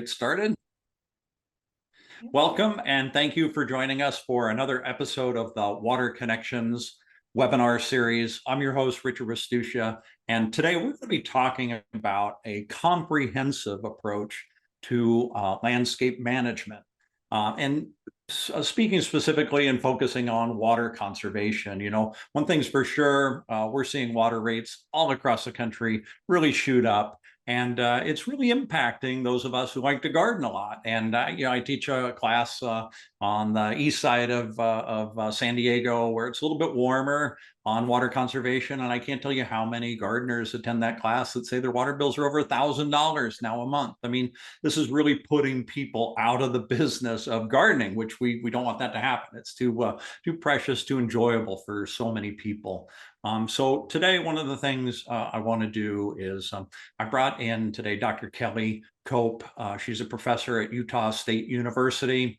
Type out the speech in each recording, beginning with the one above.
get started. Welcome and thank you for joining us for another episode of the Water Connections webinar series. I'm your host, Richard Restuccia, and today we're going to be talking about a comprehensive approach to landscape management. Speaking specifically and focusing on water conservation, one thing's for sure, we're seeing water rates all across the country really shoot up. And it's really impacting those of us who like to garden a lot. And I teach a class on the east side of San Diego, where it's a little bit warmer, on water conservation. And I can't tell you how many gardeners attend that class that say their water bills are over $1,000 now a month. I mean, this is really putting people out of the business of gardening, which we don't want that to happen. It's too precious, too enjoyable for so many people. So today, one of the things I want to do is I brought in today Dr. Kelly Kopp. She's a professor at Utah State University.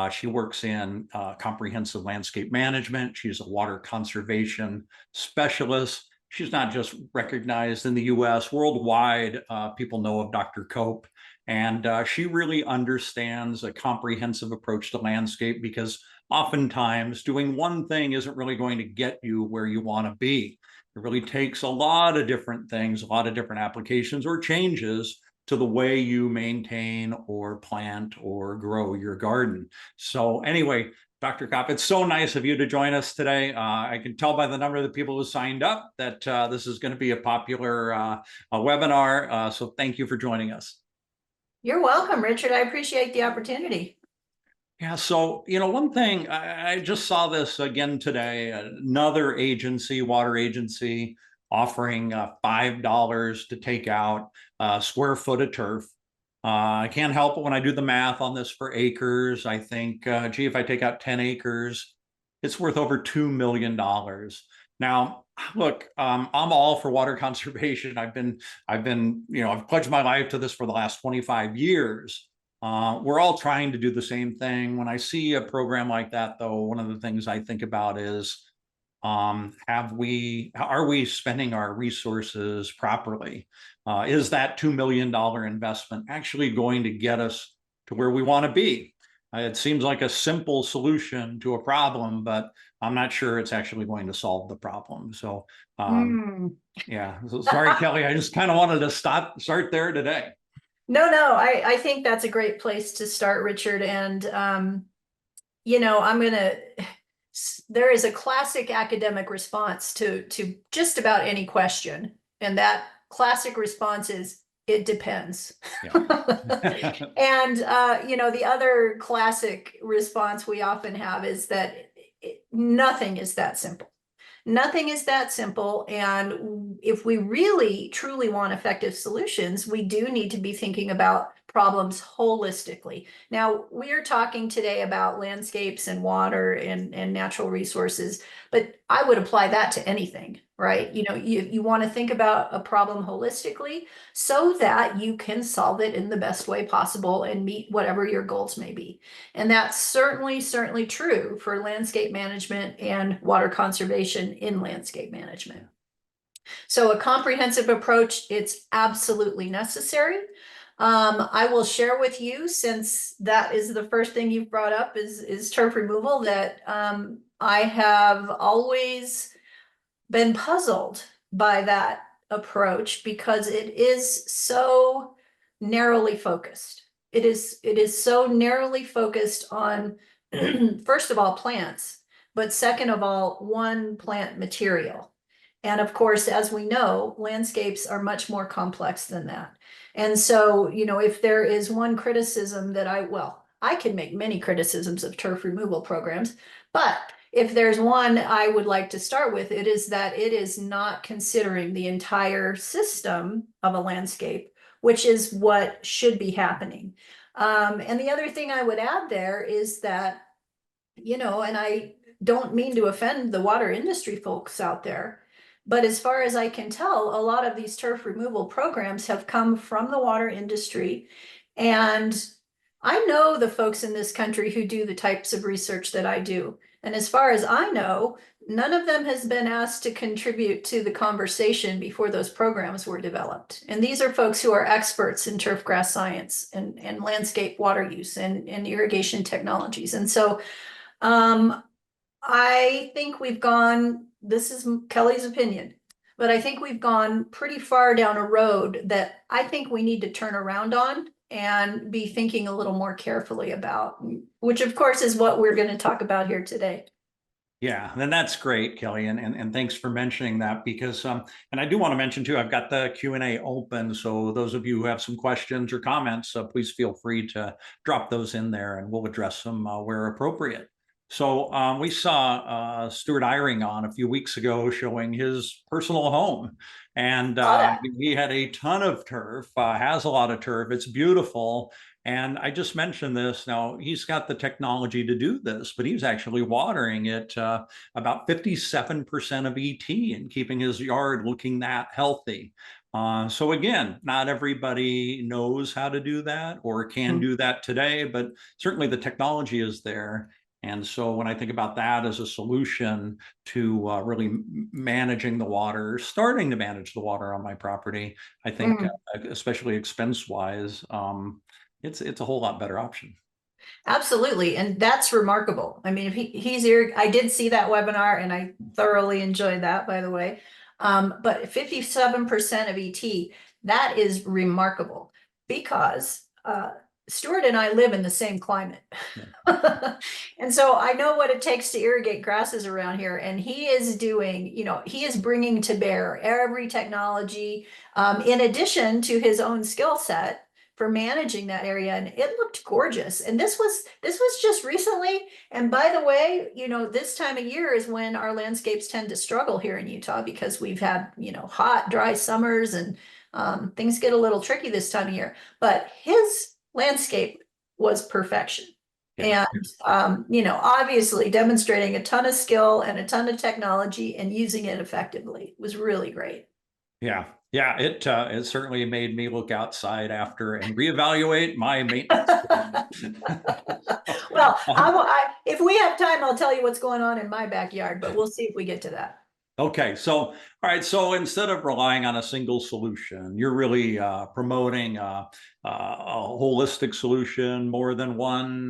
She works in comprehensive landscape management. She's a water conservation specialist. She's not just recognized in the US, worldwide, people know of Dr. Kopp. And she really understands a comprehensive approach to landscape, because oftentimes doing one thing isn't really going to get you where you want to be. It really takes a lot of different things, a lot of different applications or changes to the way you maintain or plant or grow your garden. So anyway, Dr. Kopp, it's so nice of you to join us today. I can tell by the number of the people who signed up that this is going to be a popular webinar. So thank you for joining us. You're welcome, Richard. I appreciate the opportunity. Yeah, so, one thing, I just saw this again today, another agency, water agency, offering $5 to take out a square foot of turf. I can't help it when I do the math on this for acres. I think, gee, if I take out 10 acres, it's worth over $2 million. Now, look, I'm all for water conservation. I've pledged my life to this for the last 25 years. We're all trying to do the same thing. When I see a program like that, though, one of the things I think about is, are we spending our resources properly? Is that $2 million investment actually going to get us to where we want to be? It seems like a simple solution to a problem, but I'm not sure it's actually going to solve the problem. So, yeah, so sorry, Kelly, I just kind of wanted to start there today. No, I think that's a great place to start, Richard. And, there is a classic academic response to just about any question. And that classic response is, it depends. Yeah. And, the other classic response we often have is that nothing is that simple. Nothing is that simple. And if we really, truly want effective solutions, we do need to be thinking about problems holistically. Now, we are talking today about landscapes and water and natural resources, but I would apply that to anything, right? You want to think about a problem holistically so that you can solve it in the best way possible and meet whatever your goals may be. And that's certainly true for landscape management and water conservation in landscape management. So a comprehensive approach, it's absolutely necessary. I will share with you, since that is the first thing you've brought up is turf removal, that I have always been puzzled by that approach because it is so narrowly focused. It is so narrowly focused on, first of all, plants, but second of all, one plant material. And of course, as we know, landscapes are much more complex than that. And so, if there is one criticism that I can make many criticisms of turf removal programs, but if there's one I would like to start with, it is that it is not considering the entire system of a landscape, which is what should be happening. And the other thing I would add there is that, and I don't mean to offend the water industry folks out there, but as far as I can tell, a lot of these turf removal programs have come from the water industry. And I know the folks in this country who do the types of research that I do. And as far as I know, none of them has been asked to contribute to the conversation before those programs were developed. And these are folks who are experts in turf grass science and landscape water use and irrigation technologies. And so I think we've gone, this is Kelly's opinion, but I think we've gone pretty far down a road that I think we need to turn around on and be thinking a little more carefully about, which of course is what we're going to talk about here today. Yeah, and that's great, Kelly, and thanks for mentioning that because and I do want to mention too, I've got the Q&A open, so those of you who have some questions or comments, please feel free to drop those in there, and we'll address them where appropriate. So we saw Stuart Eyring on a few weeks ago showing his personal home, and he had a ton of turf, has a lot of turf. It's beautiful. And I just mentioned this. Now, he's got the technology to do this, but he's actually watering it about 57% of ET and keeping his yard looking that healthy. So again, not everybody knows how to do that or can do that today, but certainly the technology is there. And so when I think about that as a solution to really managing the water, starting to manage the water on my property, I think, especially expense wise, it's a whole lot better option. Absolutely. And that's remarkable. I mean, if he's here, I did see that webinar and I thoroughly enjoyed that, by the way. But 57% of ET, that is remarkable because Stuart and I live in the same climate. Yeah. And so I know what it takes to irrigate grasses around here. And he is doing, he is bringing to bear every technology in addition to his own skill set for managing that area, and it looked gorgeous. And this was just recently. And by the way, this time of year is when our landscapes tend to struggle here in Utah because we've had hot, dry summers, and things get a little tricky this time of year. But his landscape was perfection. Yeah. And obviously demonstrating a ton of skill and a ton of technology and using it effectively was really great. Yeah. Yeah, it certainly made me look outside after and reevaluate my maintenance. Well, if we have time, I'll tell you what's going on in my backyard, but we'll see if we get to that. Okay, so all right, so instead of relying on a single solution, you're really promoting a holistic solution, more than one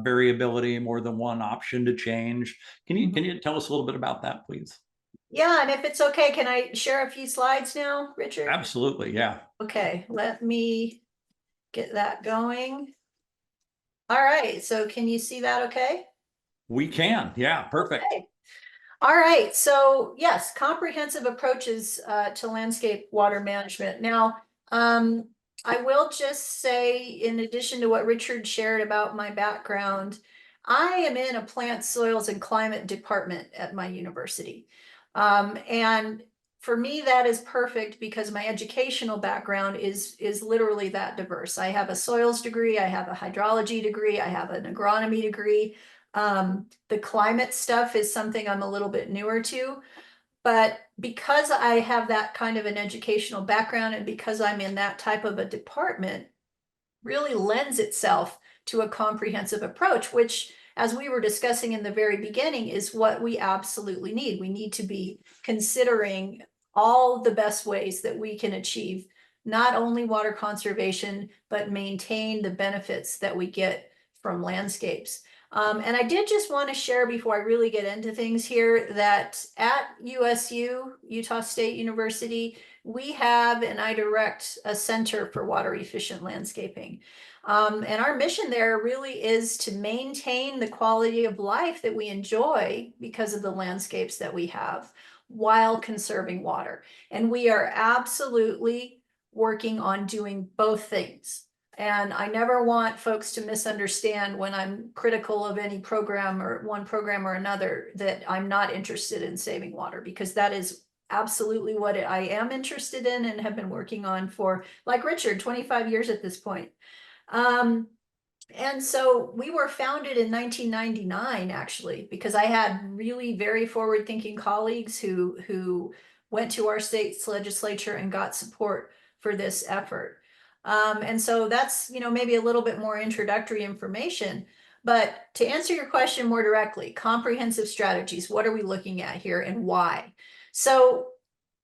variability, more than one option to change. Can you tell us a little bit about that, please? Yeah, and if it's okay, can I share a few slides now, Richard? Absolutely, yeah. Okay, let me get that going. All right, so can you see that okay? We can, yeah, perfect. Okay. All right, so yes, comprehensive approaches to landscape water management. Now, I will just say, in addition to what Richard shared about my background, I am in a plant, soils, and climate department at my university. And for me, that is perfect because my educational background is literally that diverse. I have a soils degree, I have a hydrology degree, I have an agronomy degree. The climate stuff is something I'm a little bit newer to, but because I have that kind of an educational background and because I'm in that type of a department, really lends itself to a comprehensive approach, which, as we were discussing in the very beginning, is what we absolutely need. We need to be considering all the best ways that we can achieve not only water conservation, but maintain the benefits that we get from landscapes. And I did just want to share before I really get into things here that at USU, Utah State University, we have and I direct a center for water efficient landscaping. And our mission there really is to maintain the quality of life that we enjoy because of the landscapes that we have while conserving water. And we are absolutely working on doing both things. And I never want folks to misunderstand when I'm critical of any program or one program or another that I'm not interested in saving water, because that is absolutely what I am interested in and have been working on for, like Richard, 25 years at this point. And so we were founded in 1999, actually, because I had really very forward-thinking colleagues who went to our state's legislature and got support for this effort. And so that's, maybe a little bit more introductory information. But to answer your question more directly, comprehensive strategies, what are we looking at here and why? So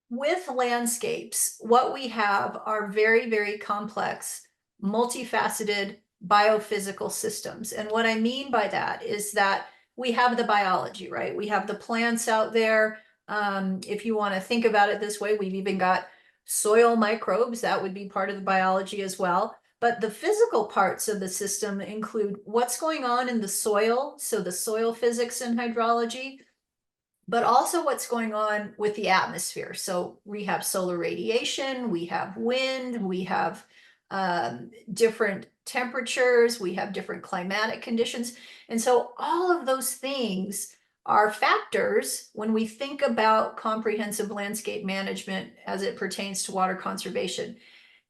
with landscapes, what we have are very, very complex, multifaceted biophysical systems. And what I mean by that is that we have the biology, right? We have the plants out there. If you want to think about it this way, we've even got soil microbes, that would be part of the biology as well. But the physical parts of the system include what's going on in the soil, so the soil physics and hydrology, but also what's going on with the atmosphere. So we have solar radiation, we have wind, we have different temperatures, we have different climatic conditions. And so all of those things are factors when we think about comprehensive landscape management as it pertains to water conservation.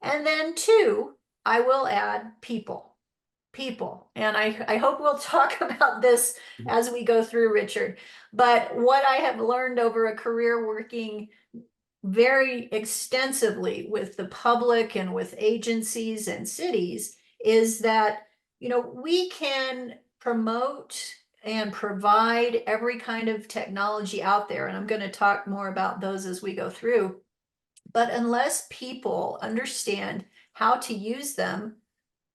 And then two, I will add people. And I hope we'll talk about this as we go through, Richard. But what I have learned over a career working very extensively with the public and with agencies and cities is that, we can promote and provide every kind of technology out there. And I'm going to talk more about those as we go through. But unless people understand how to use them,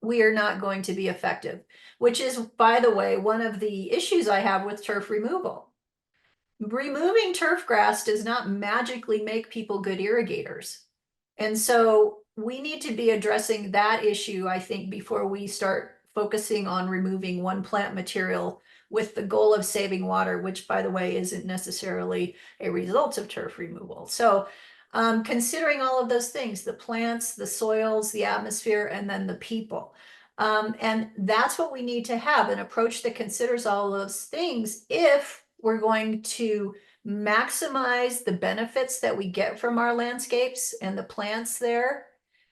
we are not going to be effective, which is, by the way, one of the issues I have with turf removal. Removing turf grass does not magically make people good irrigators. And so we need to be addressing that issue, I think, before we start focusing on removing one plant material with the goal of saving water, which, by the way, isn't necessarily a result of turf removal. So considering all of those things, the plants, the soils, the atmosphere, and then the people. And that's what we need to have, an approach that considers all those things if we're going to maximize the benefits that we get from our landscapes and the plants there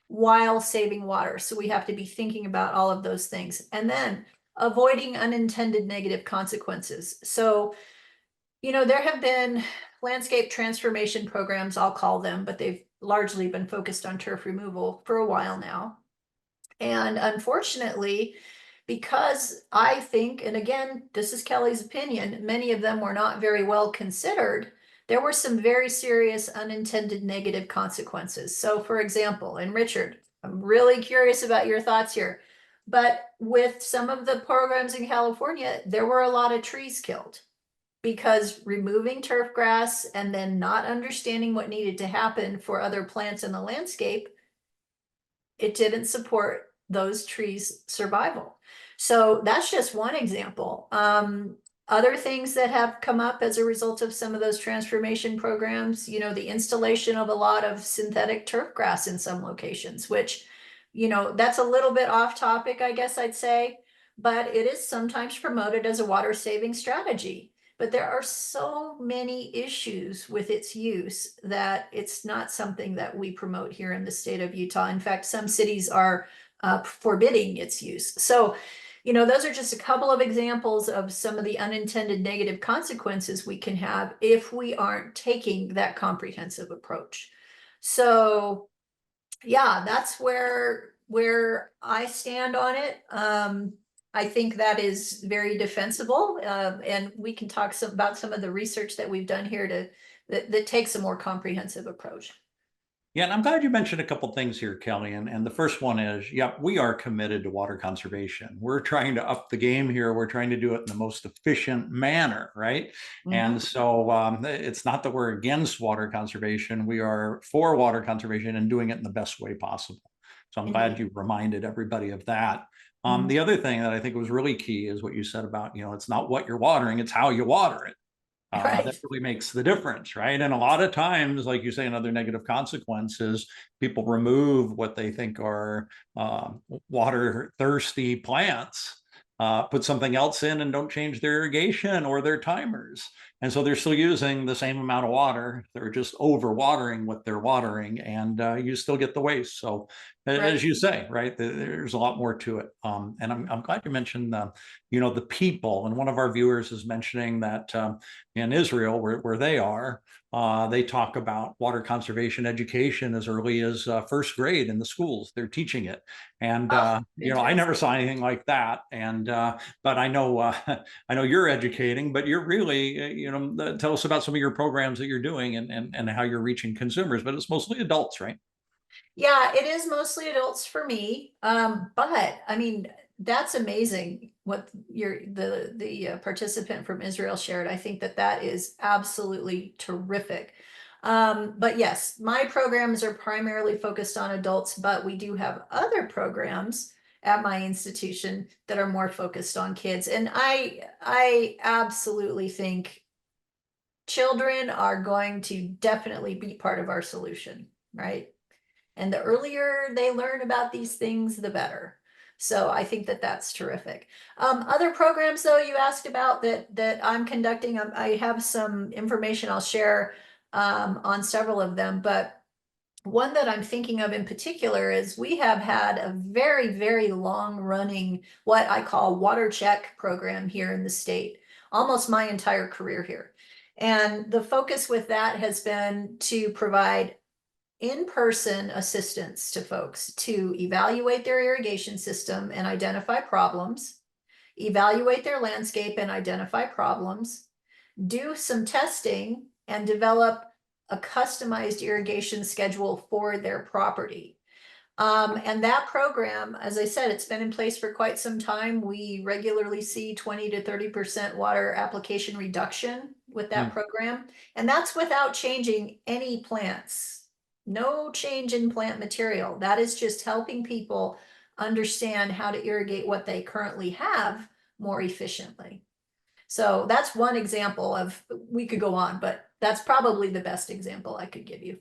while saving water. So we have to be thinking about all of those things. And then avoiding unintended negative consequences. So, there have been landscape transformation programs, I'll call them, but they've largely been focused on turf removal for a while now. And unfortunately, because I think, and again, this is Kelly's opinion, many of them were not very well considered, there were some very serious unintended negative consequences. So for example, and Richard, I'm really curious about your thoughts here, but with some of the programs in California, there were a lot of trees killed because removing turf grass and then not understanding what needed to happen for other plants in the landscape, it didn't support those trees' survival. So that's just one example. Other things that have come up as a result of some of those transformation programs, the installation of a lot of synthetic turf grass in some locations, which, that's a little bit off topic, I guess I'd say, but it is sometimes promoted as a water saving strategy. But there are so many issues with its use that it's not something that we promote here in the state of Utah. In fact, some cities are forbidding its use. So, those are just a couple of examples of some of the unintended negative consequences we can have if we aren't taking that comprehensive approach. So, yeah, that's where I stand on it. I think that is very defensible, and we can talk about some of the research that we've done here that takes a more comprehensive approach. Yeah, and I'm glad you mentioned a couple things here, Kelly. And the first one is, yeah, we are committed to water conservation. We're trying to up the game here. We're trying to do it in the most efficient manner, right? And so it's not that we're against water conservation. We are for water conservation and doing it in the best way possible. So I'm glad you reminded everybody of that. The other thing that I think was really key is what you said about, it's not what you're watering, it's how you water it. That really makes the difference, right? And a lot of times, like you say, another negative consequence is people remove what they think are water thirsty plants, put something else in and don't change their irrigation or their timers. And so they're still using the same amount of water. They're just over watering what they're watering, and you still get the waste. So as Right. you say, right, there's a lot more to it. And I'm glad you mentioned the people. And one of our viewers is mentioning that in Israel, where they are, they talk about water conservation education as early as first grade in the schools. They're teaching it. And Oh, I never fantastic. saw anything like that. And but I know I know you're educating, but you're really tell us about some of your programs that you're doing, and how you're reaching consumers. But it's mostly adults, right? Yeah, it is mostly adults for me. But I mean, that's amazing what the participant from Israel shared. I think that that is absolutely terrific. But yes, my programs are primarily focused on adults, but we do have other programs at my institution that are more focused on kids. And I absolutely think children are going to definitely be part of our solution, right? And the earlier they learn about these things, the better. So I think that that's terrific. Other programs, though, you asked about that I'm conducting. I have some information I'll share on several of them, but one that I'm thinking of in particular is we have had a very, very long running, what I call water check program here in the state, almost my entire career here. And the focus with that has been to provide in-person assistance to folks to evaluate their irrigation system and identify problems, evaluate their landscape and identify problems, do some testing, and develop a customized irrigation schedule for their property. And that program, as I said, it's been in place for quite some time. We regularly see 20 to 30% water application reduction with that Hmm. program. And that's without changing any plants. No change in plant material. That is just helping people understand how to irrigate what they currently have more efficiently. So that's one example of, we could go on, but that's probably the best example I could give you.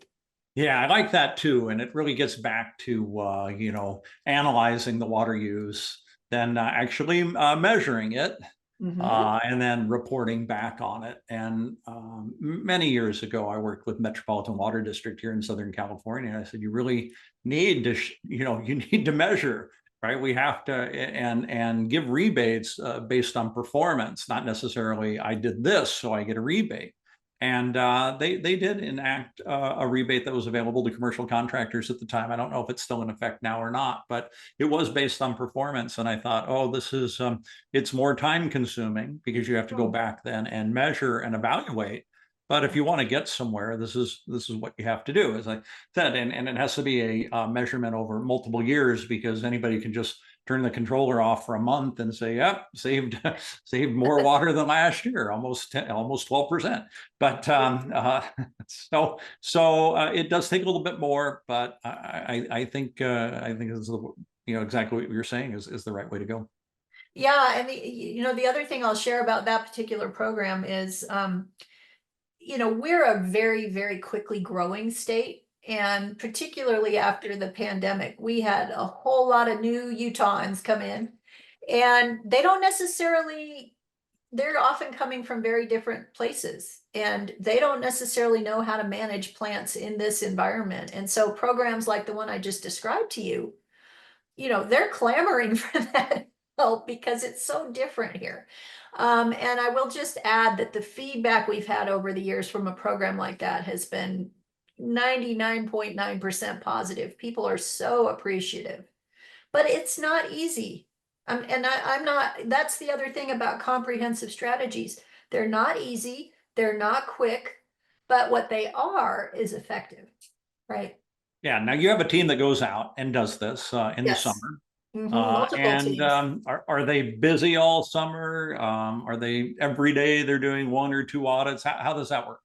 Yeah, I like that too. And it really gets back to, analyzing the water use, then actually measuring it, Mhm. and then reporting back on it. And many years ago, I worked with Metropolitan Water District here in Southern California. And I said, you really need to, you need to measure, right? We have to, and give rebates based on performance, not necessarily I did this, so I get a rebate. And they did enact a rebate that was available to commercial contractors at the time. I don't know if it's still in effect now or not, but it was based on performance. And I thought, oh, this is it's more time consuming because you have to go back then and measure and evaluate. But if you want to get somewhere, this is what you have to do, as I said, and it has to be a measurement over multiple years, because anybody can just turn the controller off for a month and say, "Yep, saved saved more water than last year, almost 12%." But it does take a little bit more, but I think this is exactly what you're saying is the right way to go. Yeah, and the other thing I'll share about that particular program is, we're a very, very quickly growing state. And particularly after the pandemic, we had a whole lot of new Utahns come in, and they're often coming from very different places, and they don't necessarily know how to manage plants in this environment. And so programs like the one I just described to you, they're clamoring for that help because it's so different here. And I will just add that the feedback we've had over the years from a program like that has been 99.9% positive. People are so appreciative, but it's not easy. I'm not, that's the other thing about comprehensive strategies. They're not easy, they're not quick, but what they are is effective, right? Yeah. Now you have a team that goes out and does this in the Yes. summer. Multiple And teams. are they busy all summer? Are they every day they're doing one or two audits? How does that work?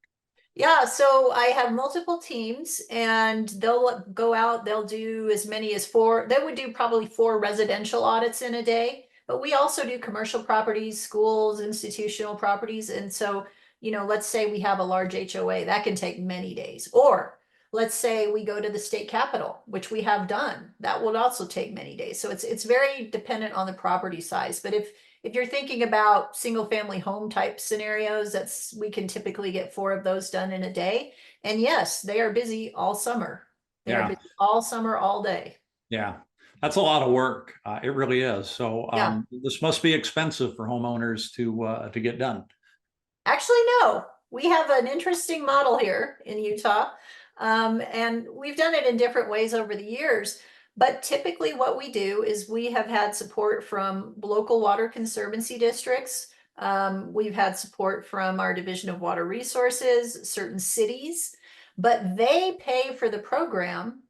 Yeah, so I have multiple teams, and they'll go out, they'll do as many as four, they would do probably 4 residential audits in a day, but we also do commercial properties, schools, institutional properties. And so, let's say we have a large HOA, that can take many days. Or let's say we go to the state capitol, which we have done, that would also take many days. So it's very dependent on the property size. But if you're thinking about single family home type scenarios, we can typically get 4 of those done in a day. And yes, they are busy all summer. They are Yeah. busy all summer, all day. Yeah. That's a lot of work. It really is. So Yeah. this must be expensive for homeowners to get done. Actually, no. We have an interesting model here in Utah, and we've done it in different ways over the years. But typically, what we do is we have had support from local water conservancy districts. We've had support from our Division of Water Resources, certain cities, but they pay for the program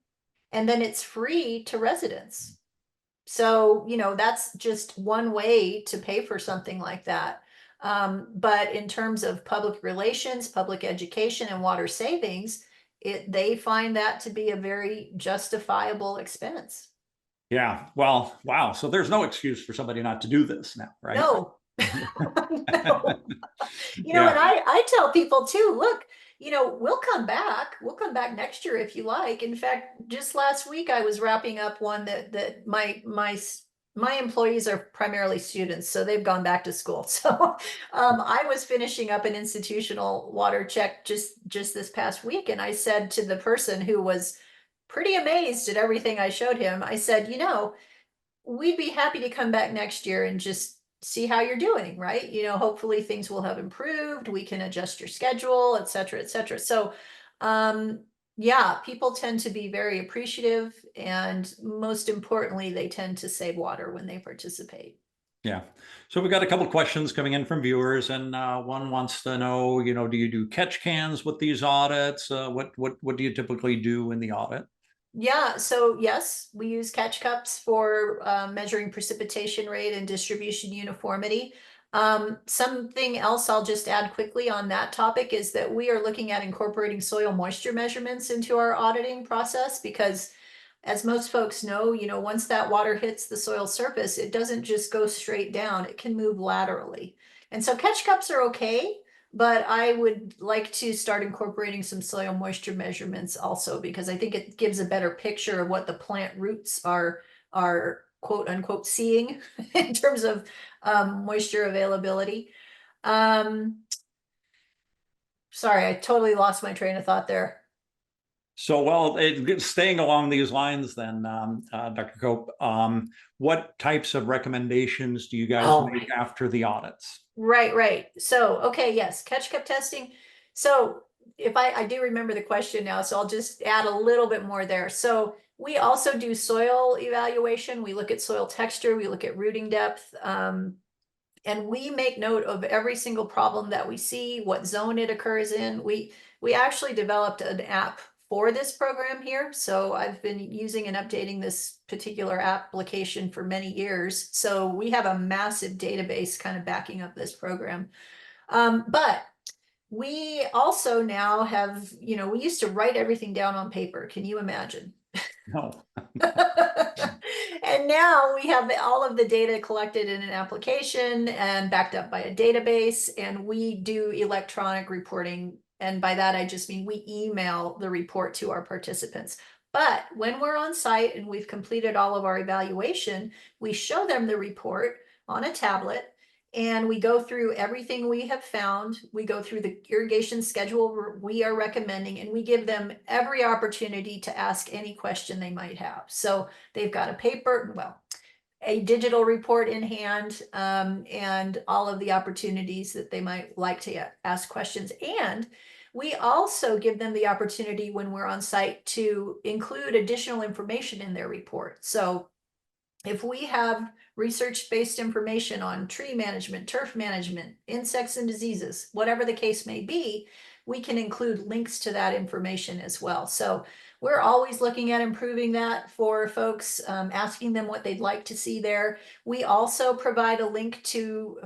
and then it's free to residents. So, that's just one way to pay for something like that. But in terms of public relations, public education, and water savings, they find that to be a very justifiable expense. Yeah. Well, wow. So there's no excuse for somebody not to do this now, right? No. No. And Yeah. I tell people too, look, we'll come back. We'll come back next year if you like. In fact, just last week I was wrapping up one that my employees are primarily students, so they've gone back to school. So I was finishing up an institutional water check just this past week, and I said to the person who was pretty amazed at everything I showed him, I said, we'd be happy to come back next year and just see how you're doing, right? Hopefully things will have improved. We can adjust your schedule, et cetera, et cetera. So, yeah, people tend to be very appreciative, and most importantly, they tend to save water when they participate. Yeah. So we've got a couple of questions coming in from viewers, and one wants to know, do you do catch cans with these audits? What do you typically do in the audit? Yeah, so yes, we use catch cups for measuring precipitation rate and distribution uniformity. Something else I'll just add quickly on that topic is that we are looking at incorporating soil moisture measurements into our auditing process because, as most folks know, once that water hits the soil surface, it doesn't just go straight down, it can move laterally. And so catch cups are okay, but I would like to start incorporating some soil moisture measurements also because I think it gives a better picture of what the plant roots are quote unquote seeing in terms of moisture availability. Sorry, I totally lost my train of thought there. So, well, staying along these lines, then, Dr. Kopp, what types of recommendations do you guys make after the audits? Right. So, okay, yes, catch cup testing. So if I do remember the question now, so I'll just add a little bit more there. So we also do soil evaluation. We look at soil texture, we look at rooting depth, and we make note of every single problem that we see, what zone it occurs in. We actually developed an app for this program here. So I've been using and updating this particular application for many years. So we have a massive database kind of backing up this program. But we also now have, we used to write everything down on paper. Can you imagine? No. And now we have all of the data collected in an application and backed up by a database, and we do electronic reporting. And by that, I just mean we email the report to our participants. But when we're on site and we've completed all of our evaluation, we show them the report on a tablet and we go through everything we have found. We go through the irrigation schedule we are recommending, and we give them every opportunity to ask any question they might have. So they've got a digital report in hand, and all of the opportunities that they might like to ask questions. And we also give them the opportunity when we're on site to include additional information in their report. So if we have research-based information on tree management, turf management, insects and diseases, whatever the case may be, we can include links to that information as well. So we're always looking at improving that for folks, asking them what they'd like to see there. We also provide a link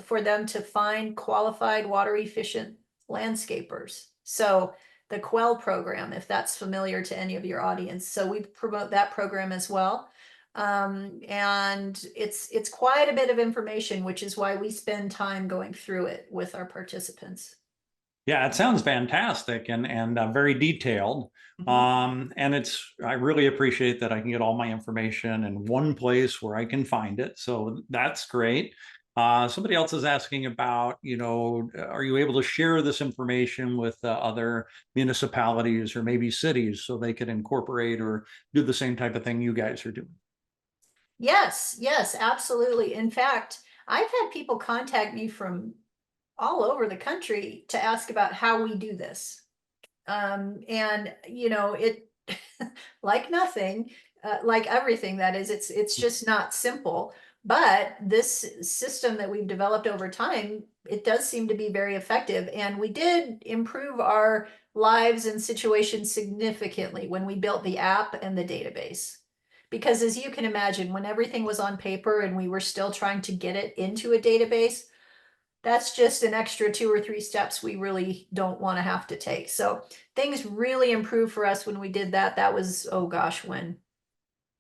for them to find qualified water efficient landscapers. So the Quell program, if that's familiar to any of your audience. So we promote that program as well. And it's quite a bit of information, which is why we spend time going through it with our participants. Yeah, it sounds fantastic and very detailed. And I really appreciate that I can get all my information in one place where I can find it. So that's great. Somebody else is asking about, are you able to share this information with other municipalities or maybe cities so they could incorporate or do the same type of thing you guys are doing? Yes, yes, absolutely. In fact, I've had people contact me from all over the country to ask about how we do this. And it like nothing, like everything that is, it's just not simple. But this system that we've developed over time, it does seem to be very effective. And we did improve our lives and situations significantly when we built the app and the database. Because as you can imagine, when everything was on paper and we were still trying to get it into a database, that's just an extra 2 or 3 steps we really don't want to have to take. So things really improved for us when we did that. That was, oh gosh, when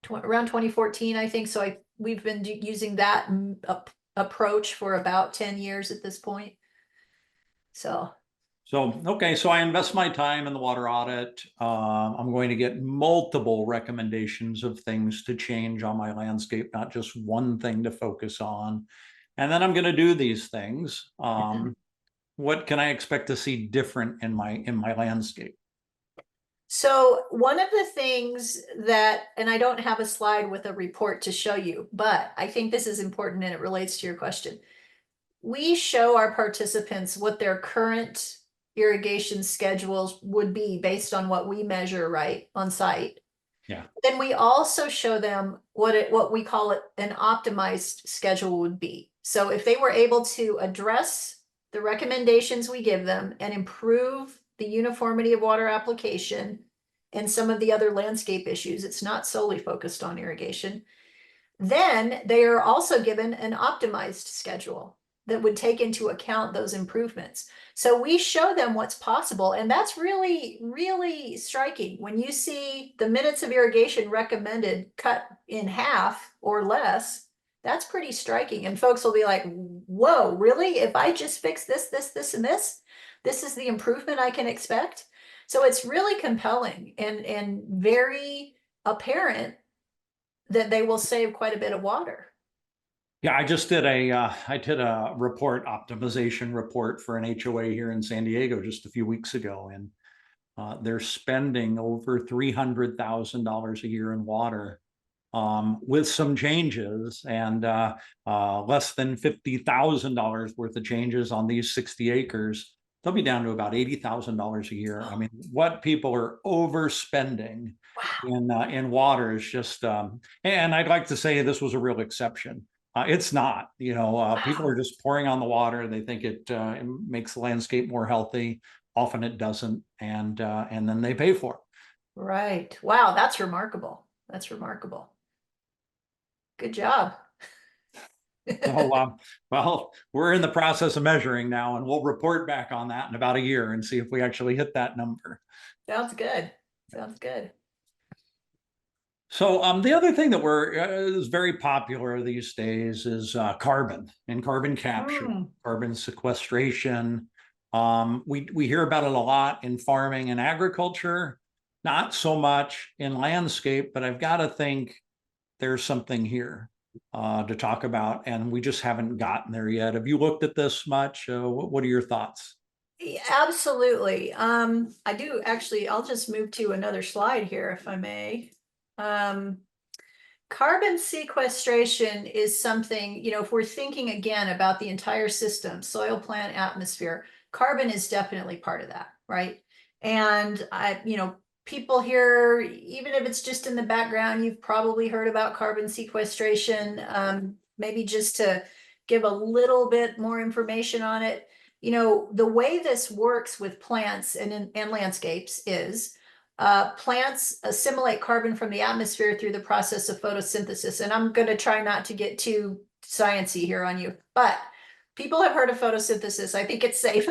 around 2014, I think. So we've been using that approach for about 10 years at this point. So Okay, so I invest my time in the water audit. I'm going to get multiple recommendations of things to change on my landscape, not just one thing to focus on. And then I'm going to do these things. What can I expect to see different in my landscape? So one of the things that, and I don't have a slide with a report to show you, but I think this is important and it relates to your question. We show our participants what their current irrigation schedules would be based on what we measure right on site. Yeah. Then we also show them what we call it an optimized schedule would be. So if they were able to address the recommendations we give them and improve the uniformity of water application and some of the other landscape issues, it's not solely focused on irrigation, then they are also given an optimized schedule that would take into account those improvements. So we show them what's possible, and that's really, really striking. When you see the minutes of irrigation recommended cut in half or less, that's pretty striking. And folks will be like, whoa, really? If I just fix this, this, and this is the improvement I can expect? So it's really compelling and very apparent that they will save quite a bit of water. Yeah, I did a report optimization report for an HOA here in San Diego just a few weeks ago, and they're spending over $300,000 a year in water with some changes, and less than $50,000 worth of changes on these 60 acres. They'll be down to about $80,000 a year. I mean, what people are overspending Wow. in water is just, and I'd like to say this was a real exception. It's not, people Wow. are just pouring on the water. They think it makes the landscape more healthy. Often it doesn't, and then they pay for it. Right. Wow, that's remarkable. That's remarkable. Good job. So, well, we're in the process of measuring now, and we'll report back on that in about a year and see if we actually hit that number. Sounds good. Sounds good. So, the other thing that is very popular these days is carbon and carbon capture, Mm. carbon sequestration. We hear about it a lot in farming and agriculture, not so much in landscape, but I've got to think there's something here to talk about, and we just haven't gotten there yet. Have you looked at this much? What are your thoughts? Yeah, absolutely. I do actually, I'll just move to another slide here if I may. Um, Carbon sequestration is something, if we're thinking again about the entire system, soil, plant, atmosphere, carbon is definitely part of that, right? And people here, even if it's just in the background, you've probably heard about carbon sequestration. Maybe just to give a little bit more information on it, the way this works with plants and landscapes is plants assimilate carbon from the atmosphere through the process of photosynthesis. And I'm going to try not to get too sciencey here on you, but people have heard of photosynthesis. I think it's safe.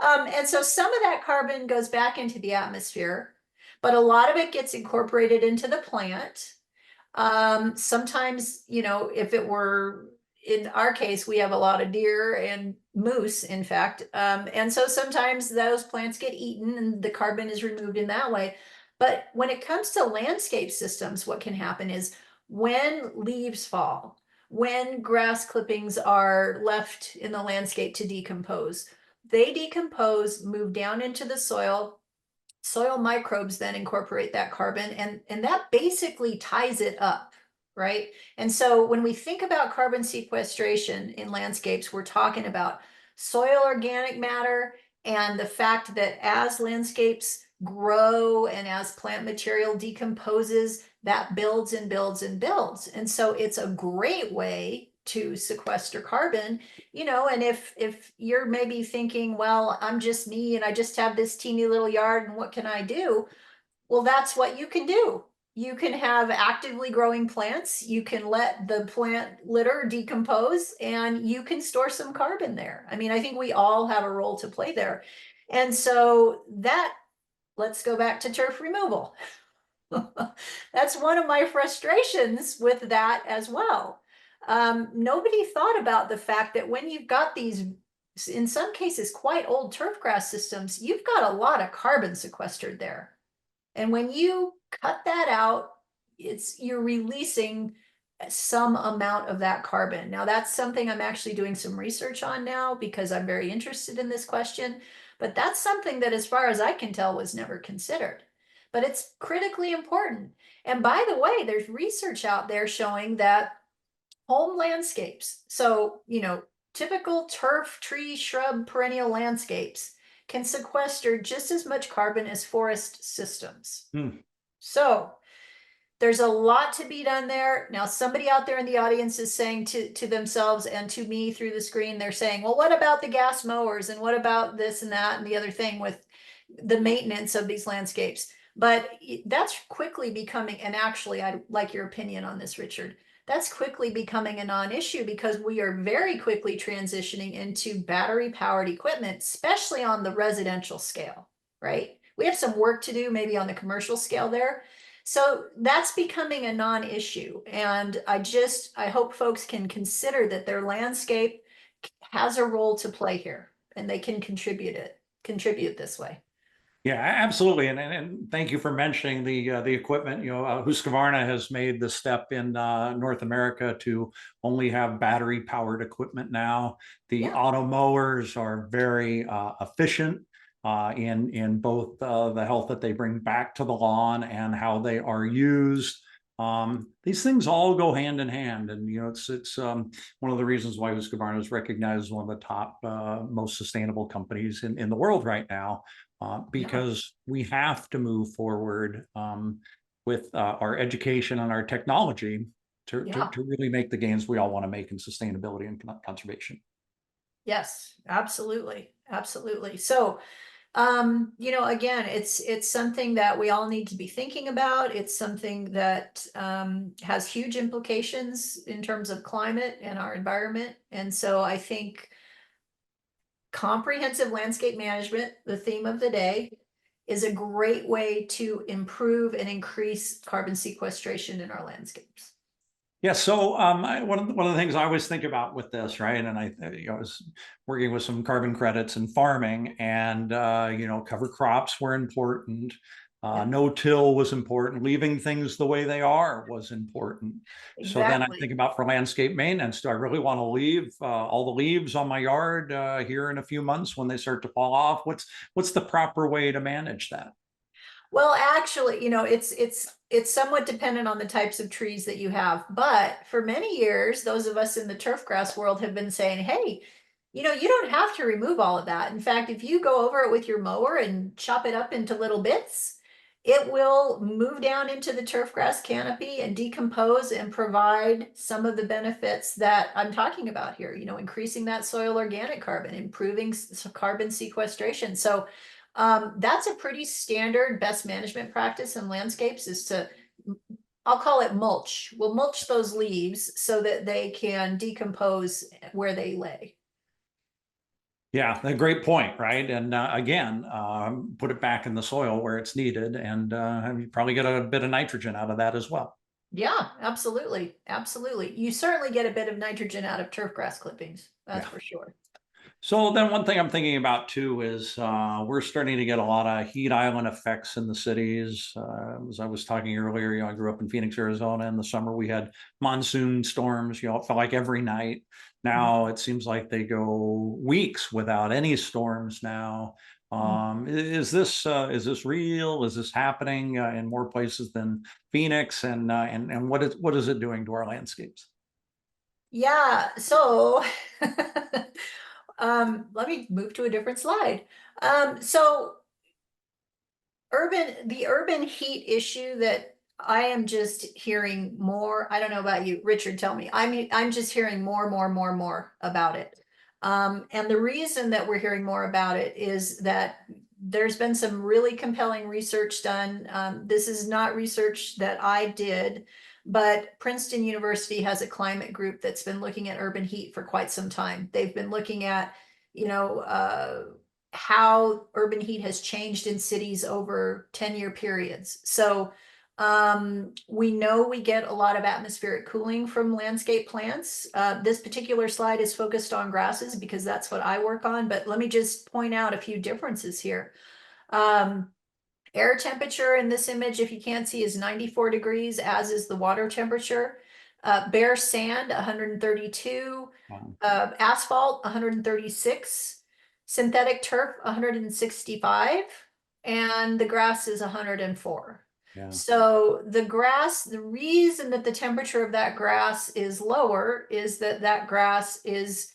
And so some of that carbon goes back into the atmosphere, but a lot of it gets incorporated into the plant. Sometimes, if it were in our case, we have a lot of deer and moose, in fact. And so sometimes those plants get eaten and the carbon is removed in that way. But when it comes to landscape systems, what can happen is when leaves fall, when grass clippings are left in the landscape to decompose. They decompose, move down into the soil. Soil microbes then incorporate that carbon, and that basically ties it up, right? And so when we think about carbon sequestration in landscapes, we're talking about soil organic matter and the fact that as landscapes grow and as plant material decomposes, that builds and builds and builds. And so it's a great way to sequester carbon, and if you're maybe thinking, well, I'm just me and I just have this teeny little yard and what can I do? Well, that's what you can do. You can have actively growing plants, you can let the plant litter decompose, and you can store some carbon there. I mean, I think we all have a role to play there. And so that, let's go back to turf removal. That's one of my frustrations with that as well. Nobody thought about the fact that when you've got these, in some cases, quite old turf grass systems, you've got a lot of carbon sequestered there. And when you cut that out, you're releasing some amount of that carbon. Now, that's something I'm actually doing some research on now because I'm very interested in this question. But that's something that, as far as I can tell, was never considered. But it's critically important. And by the way, there's research out there showing that home landscapes, so, typical turf, tree, shrub, perennial landscapes can sequester just as much carbon as forest systems. So there's a lot to be done there. Now, somebody out there in the audience is saying to themselves and to me through the screen, they're saying, well, what about the gas mowers? And what about this and that and the other thing with the maintenance of these landscapes? But that's quickly becoming, and actually, I'd like your opinion on this, Richard. That's quickly becoming a non-issue because we are very quickly transitioning into battery-powered equipment, especially on the residential scale, right? We have some work to do maybe on the commercial scale there. So that's becoming a non-issue. And I hope folks can consider that their landscape has a role to play here and they can contribute this way. Yeah, absolutely, and thank you for mentioning the equipment. Husqvarna has made the step in North America to only have battery powered equipment now. The Yeah. auto mowers are very efficient in both the health that they bring back to the lawn and how they are used. These things all go hand in hand, and it's one of the reasons why Husqvarna is recognized as one of the top most sustainable companies in the world right now. Because we have to move forward with our education and our technology to really make the gains we all want to make in sustainability and conservation. Yes, absolutely. Absolutely. So, again, it's something that we all need to be thinking about. It's something that has huge implications in terms of climate and our environment. And so I think comprehensive landscape management, the theme of the day, is a great way to improve and increase carbon sequestration in our landscapes. Yeah, so one of the things I always think about with this, right? And I was working with some carbon credits and farming, and cover crops were important. Yeah. No-till was important. Leaving things the way they are was important. So then I Exactly. think about for landscape maintenance, do I really want to leave all the leaves on my yard here in a few months when they start to fall off? What's the proper way to manage that? Well, actually, it's somewhat dependent on the types of trees that you have. But for many years, those of us in the turf grass world have been saying, hey, you don't have to remove all of that. In fact, if you go over it with your mower and chop it up into little bits, it will move down into the turf grass canopy and decompose and provide some of the benefits that I'm talking about here, increasing that soil organic carbon, improving carbon sequestration. So that's a pretty standard best management practice in landscapes is to, I'll call it mulch. We'll mulch those leaves so that they can decompose where they lay. Yeah, a great point, right? And again, put it back in the soil where it's needed, and you probably get a bit of nitrogen out of that as well. Yeah, absolutely. Absolutely. You certainly get a bit of nitrogen out of turf grass clippings. That's Yeah. for sure. So then one thing I'm thinking about too is we're starting to get a lot of heat island effects in the cities. As I was talking earlier, I grew up in Phoenix, Arizona. In the summer, we had monsoon storms. It felt like every night. Now it seems like they go weeks without any storms now. Is this real? Is this happening in more places than Phoenix? And what is it doing to our landscapes? Yeah, so let me move to a different slide. So the urban heat issue that I am just hearing more. I don't know about you, Richard, tell me. I'm just hearing more about it. And the reason that we're hearing more about it is that there's been some really compelling research done. This is not research that I did, but Princeton University has a climate group that's been looking at urban heat for quite some time. They've been looking at, you know, how urban heat has changed in cities over 10-year periods. So we know we get a lot of atmospheric cooling from landscape plants. This particular slide is focused on grasses because that's what I work on, but let me just point out a few differences here. Air temperature in this image, if you can't see, is 94 degrees, as is the water temperature. Bare sand, 132. Um, Asphalt, 136. Synthetic turf, 165. And the grass is 104. yeah. So the grass, the reason that the temperature of that grass is lower is that that grass is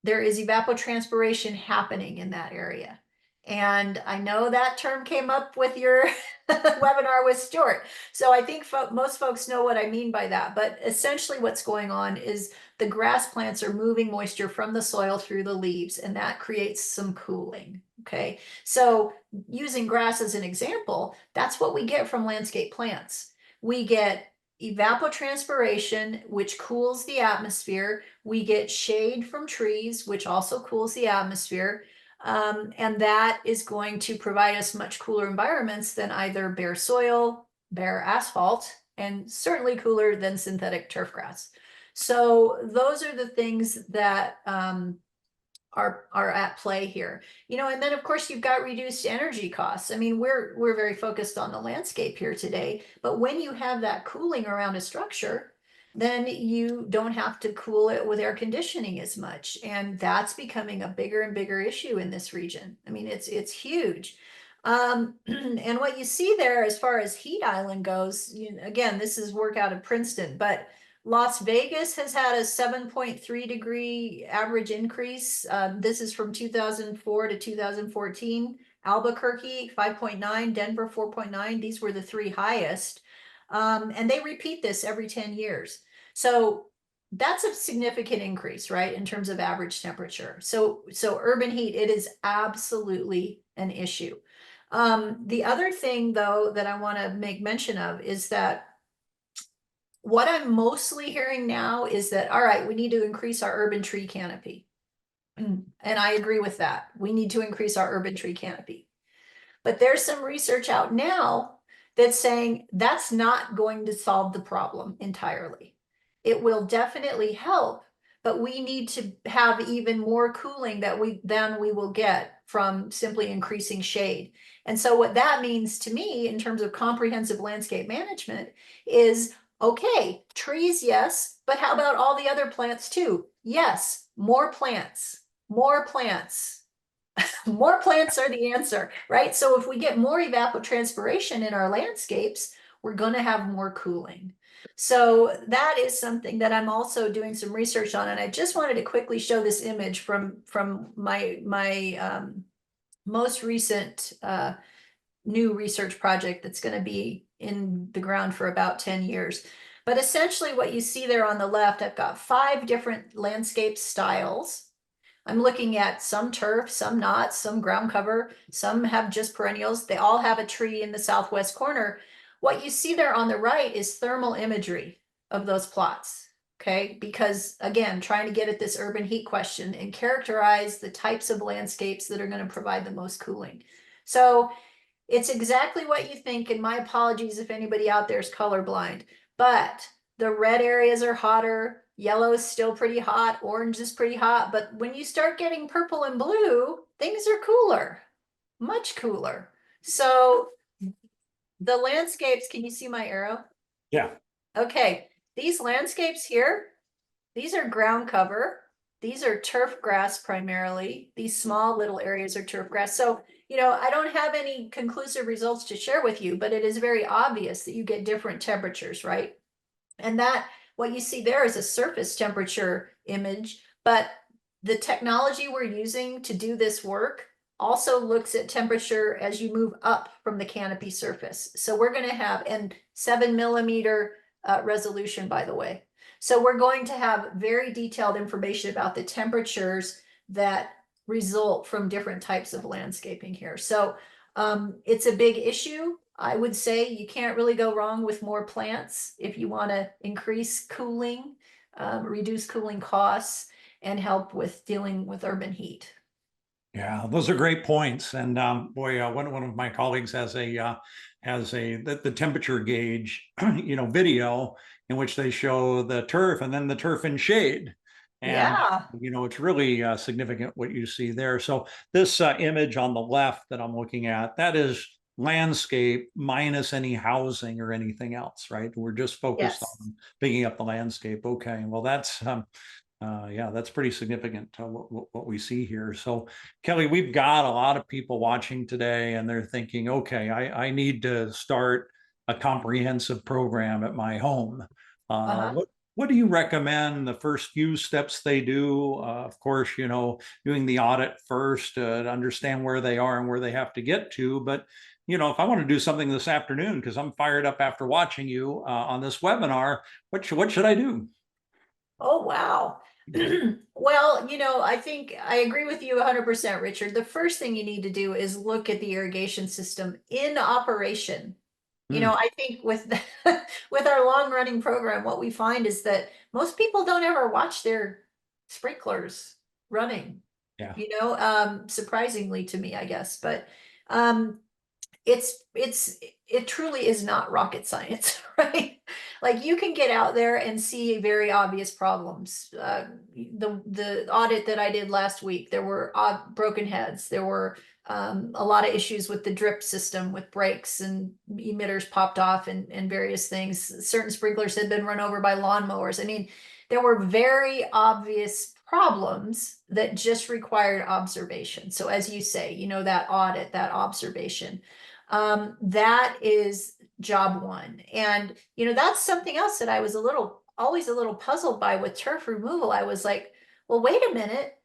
there is evapotranspiration happening in that area. And I know that term came up with your webinar with Stuart. So I think most folks know what I mean by that. But essentially what's going on is the grass plants are moving moisture from the soil through the leaves, and that creates some cooling. Okay. So using grass as an example, that's what we get from landscape plants. We get evapotranspiration, which cools the atmosphere. We get shade from trees, which also cools the atmosphere. And that is going to provide us much cooler environments than either bare soil, bare asphalt, and certainly cooler than synthetic turf grass. So those are the things that are at play here. And then of course you've got reduced energy costs. I mean, we're very focused on the landscape here today, but when you have that cooling around a structure, then you don't have to cool it with air conditioning as much. And that's becoming a bigger and bigger issue in this region. I mean, it's huge. And what you see there as far as heat island goes, again, this is work out of Princeton, but Las Vegas has had a 7.3 degree average increase. This is from 2004 to 2014. Albuquerque 5.9, Denver 4.9. These were the three highest. And they repeat this every 10 years. So that's a significant increase, right, in terms of average temperature. So urban heat, it is absolutely an issue. The other thing, though, that I want to make mention of is that what I'm mostly hearing now is that, all right, we need to increase our urban tree canopy. And I agree with that. We need to increase our urban tree canopy. But there's some research out now that's saying that's not going to solve the problem entirely. It will definitely help, but we need to have even more cooling than we will get from simply increasing shade. And so what that means to me in terms of comprehensive landscape management is, okay, trees, yes, but how about all the other plants too? Yes, more plants, more plants. More plants are the answer, right? So if we get more evapotranspiration in our landscapes, we're going to have more cooling. So that is something that I'm also doing some research on. And I just wanted to quickly show this image from my most recent new research project that's going to be in the ground for about 10 years. But essentially what you see there on the left, I've got 5 different landscape styles. I'm looking at some turf, some not, some ground cover, some have just perennials. They all have a tree in the southwest corner. What you see there on the right is thermal imagery of those plots, okay? Because again, trying to get at this urban heat question and characterize the types of landscapes that are going to provide the most cooling. So it's exactly what you think, and my apologies if anybody out there is colorblind, but the red areas are hotter, Yellow is still pretty hot, orange is pretty hot, but when you start getting purple and blue, things are cooler, much cooler. So the landscapes, can you see my arrow? Yeah. Okay, these landscapes here, these are ground cover. These are turf grass primarily. These small little areas are turf grass. So, I don't have any conclusive results to share with you, but it is very obvious that you get different temperatures, right? And that what you see there is a surface temperature image, but the technology we're using to do this work also looks at temperature as you move up from the canopy surface. So we're going to have, and 7 millimeter resolution, by the way. So we're going to have very detailed information about the temperatures that result from different types of landscaping here. So it's a big issue. I would say you can't really go wrong with more plants if you want to increase cooling, reduce cooling costs, and help with dealing with urban heat. Yeah, those are great points. And boy, one of my colleagues has the temperature gauge, video in which they show the turf and then the turf in shade. And Yeah. it's really significant what you see there. So this image on the left that I'm looking at, that is landscape minus any housing or anything else, right? We're just focused Yes. on picking up the landscape. Okay, well yeah, that's pretty significant what we see here. So, Kelly, we've got a lot of people watching today, and they're thinking, okay, I need to start a comprehensive program at my home. Uh-huh. What do you recommend the first few steps they do? Of course, doing the audit first to understand where they are and where they have to get to. But if I want to do something this afternoon because I'm fired up after watching you on this webinar, what should I do? Oh, wow. Well, I think I agree with you 100%, Richard. The first thing you need to do is look at the irrigation system in operation. Hmm, I think with with our long running program, what we find is that most people don't ever watch their sprinklers running, yeah. surprisingly to me, I guess. But um, it truly is not rocket science, right? Like you can get out there and see very obvious problems. The audit that I did last week, there were broken heads. There were a lot of issues with the drip system with brakes and emitters popped off and various things. Certain sprinklers had been run over by lawnmowers. I mean, there were very obvious problems that just required observation. So as you say, that audit, that observation, that is job one. And, that's something else that I was always a little puzzled by with turf removal. I was like, well, wait a minute.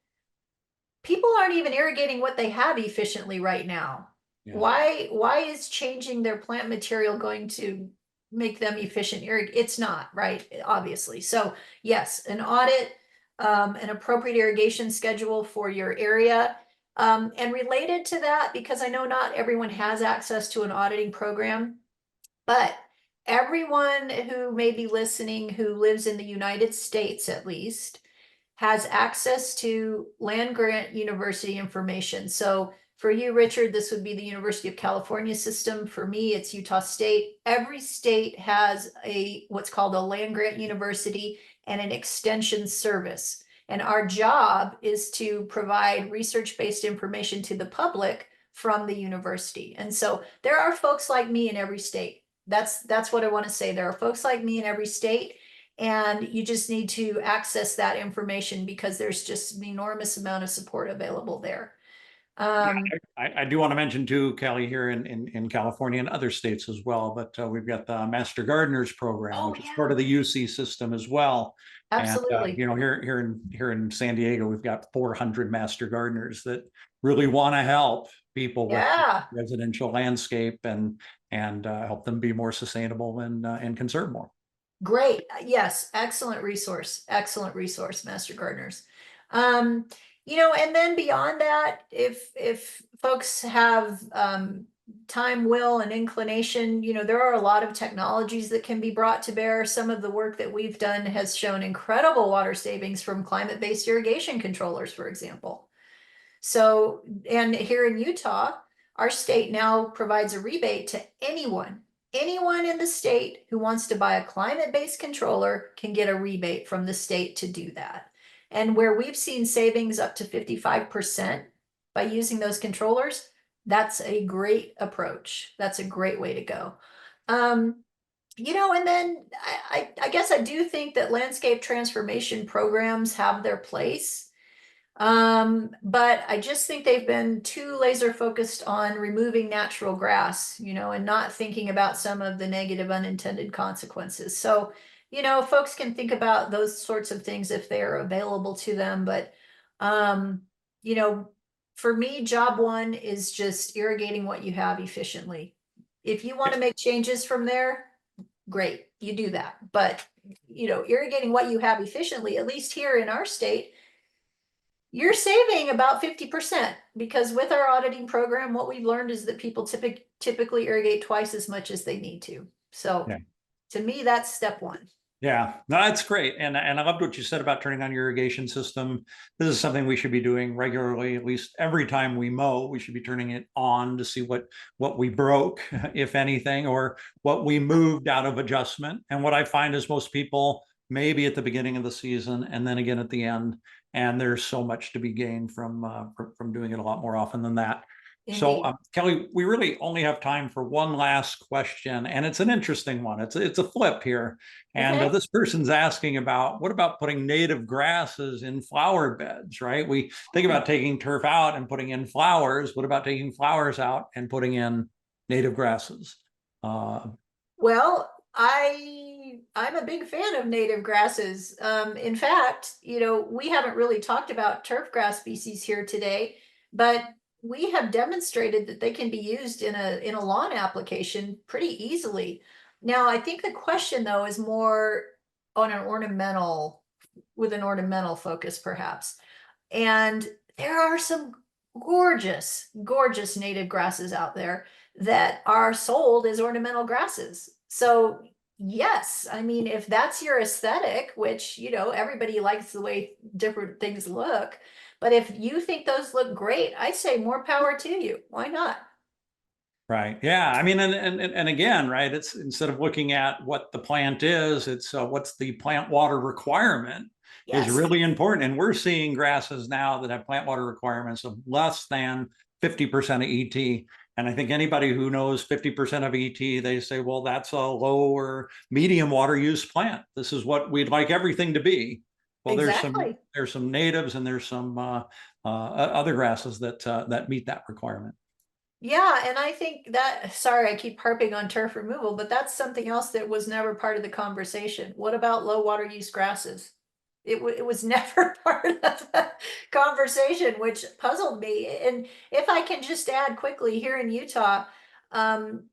People aren't even irrigating what they have efficiently right now. Yeah. Why is changing their plant material going to make them efficient? It's not, right? Obviously. So yes, an audit, an appropriate irrigation schedule for your area. And related to that, because I know not everyone has access to an auditing program, but everyone who may be listening who lives in the United States at least has access to land grant university information. So for you, Richard, this would be the University of California system. For me, it's Utah State. Every state has what's called a land grant university and an extension service. And our job is to provide research-based information to the public from the university. And so there are folks like me in every state. That's what I want to say. There are folks like me in every state, and you just need to access that information because there's just an enormous amount of support available there. Yeah, Um, I do want to mention too, Kelly, here in California and other states as well, but we've got the Master Gardeners program, oh which is part yeah, of the UC system as well. And absolutely. here in San Diego, we've got 400 Master Gardeners that really want to help people with Yeah, residential landscape and help them be more sustainable and conserve more. great. Yes, excellent resource, Master Gardeners. Um, and then beyond that, if folks have time, will, and inclination, there are a lot of technologies that can be brought to bear. Some of the work that we've done has shown incredible water savings from climate-based irrigation controllers, for example. So, and here in Utah, our state now provides a rebate to anyone anyone in the state who wants to buy a climate-based controller can get a rebate from the state to do that. And where we've seen savings up to 55% by using those controllers, that's a great approach. That's a great way to go. And then I guess I do think that landscape transformation programs have their place. But I just think they've been too laser focused on removing natural grass, and not thinking about some of the negative unintended consequences. So, folks can think about those sorts of things if they are available to them. But, um, you know, for me, job one is just irrigating what you have efficiently. If you want to make changes from there, great, you do that. But, irrigating what you have efficiently, at least here in our state, you're saving about 50% because with our auditing program, what we've learned is that people typically irrigate twice as much as they need to. So Yeah. to me, that's step one. Yeah, no, that's great. And I loved what you said about turning on your irrigation system. This is something we should be doing regularly, at least every time we mow. We should be turning it on to see what we broke, if anything, or what we moved out of adjustment. And what I find is most people maybe at the beginning of the season and then again at the end. And there's so much to be gained from doing it a lot more often than that. So, Indeed. Kelly, we really only have time for one last question, and it's an interesting one. It's a flip here, and Okay. this person's asking about what about putting native grasses in flower beds, right? We think about taking turf out and putting in flowers. What about taking flowers out and putting in native grasses? Well, I'm a big fan of native grasses. In fact, we haven't really talked about turf grass species here today, but we have demonstrated that they can be used in a lawn application pretty easily. Now, I think the question though is more on with an ornamental focus, perhaps. And there are some gorgeous, gorgeous native grasses out there that are sold as ornamental grasses. So, yes, I mean, if that's your aesthetic, which, everybody likes the way different things look, but if you think those look great, I say more power to you. Why not? Right. Yeah. I mean, and again, right, it's instead of looking at what the plant is, it's what's the plant water requirement is Yes, really important. And we're seeing grasses now that have plant water requirements of less than 50% of ET. And I think anybody who knows 50% of ET, they say, well, that's a low or medium water use plant. This is what we'd like everything to be. Well, exactly. there's some natives and there's some other grasses that meet that requirement. Yeah, and I think that, sorry, I keep harping on turf removal, but that's something else that was never part of the conversation. What about low water use grasses? It was never part of the conversation, which puzzled me. And if I can just add quickly, here in Utah, um,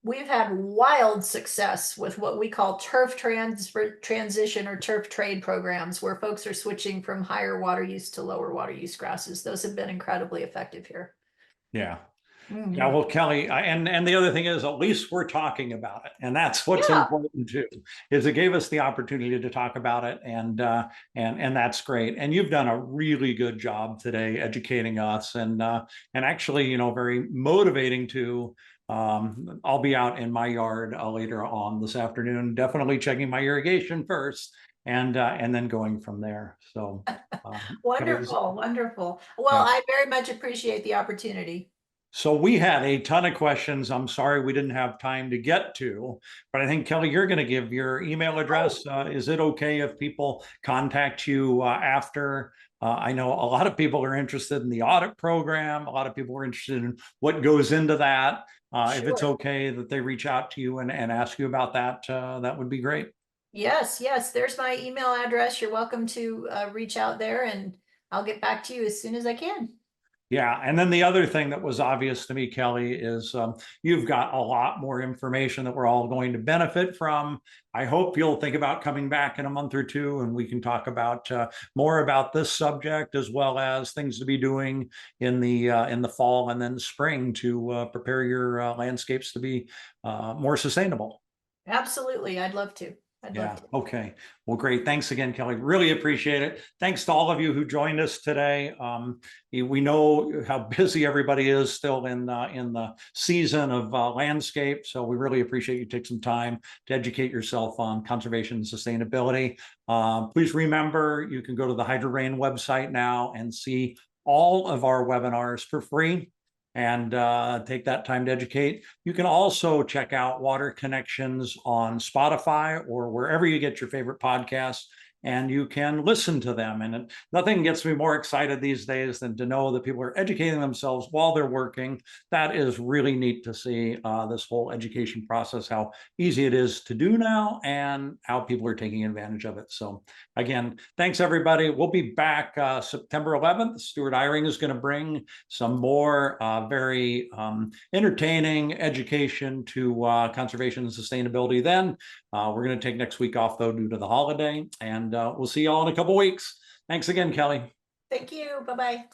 we've had wild success with what we call transition or turf trade programs, where folks are switching from higher water use to lower water use grasses. Those have been incredibly effective here. Yeah. Yeah, Mhm. well, Kelly, and the other thing is, at least we're talking about it, and that's what's Yeah. important too. Is it gave us the opportunity to talk about it, and that's great. And you've done a really good job today educating us, and actually, very motivating to. I'll be out in my yard later on this afternoon, definitely checking my irrigation first, and then going from there. So, Kelly, Wonderful, wonderful. Well, yeah. I very much appreciate the opportunity. So we had a ton of questions. I'm sorry we didn't have time to get to, but I think Kelly, you're going to give your email address. Is it okay if people contact you after? I know a lot of people are interested in the audit program. A lot of people are interested in what goes into that. If it's Sure. okay that they reach out to you and ask you about that, that would be great. Yes, yes, there's my email address. You're welcome to reach out there and I'll get back to you as soon as I can. Yeah, and then the other thing that was obvious to me, Kelly, is you've got a lot more information that we're all going to benefit from. I hope you'll think about coming back in a month or two, and we can talk about more about this subject as well as things to be doing in the fall and then spring to prepare your landscapes to be more sustainable. Absolutely, I'd love to. I'd Yeah. love to. Okay. Well, great. Thanks again, Kelly. Really appreciate it. Thanks to all of you who joined us today. We know how busy everybody is still in the season of landscape. So we really appreciate you take some time to educate yourself on conservation and sustainability. Please remember, you can go to the HydroRain website now and see all of our webinars for free, and take that time to educate. You can also check out Water Connections on Spotify or wherever you get your favorite podcasts, and you can listen to them. And nothing gets me more excited these days than to know that people are educating themselves while they're working. That is really neat to see, this whole education process, how easy it is to do now and how people are taking advantage of it. So again, thanks everybody. We'll be back September 11th. Stuart Eyring is going to bring some more very entertaining education to conservation and sustainability then. We're going to take next week off, though, due to the holiday, and we'll see you all in a couple weeks. Thanks again, Kelly. Thank you. Bye-bye.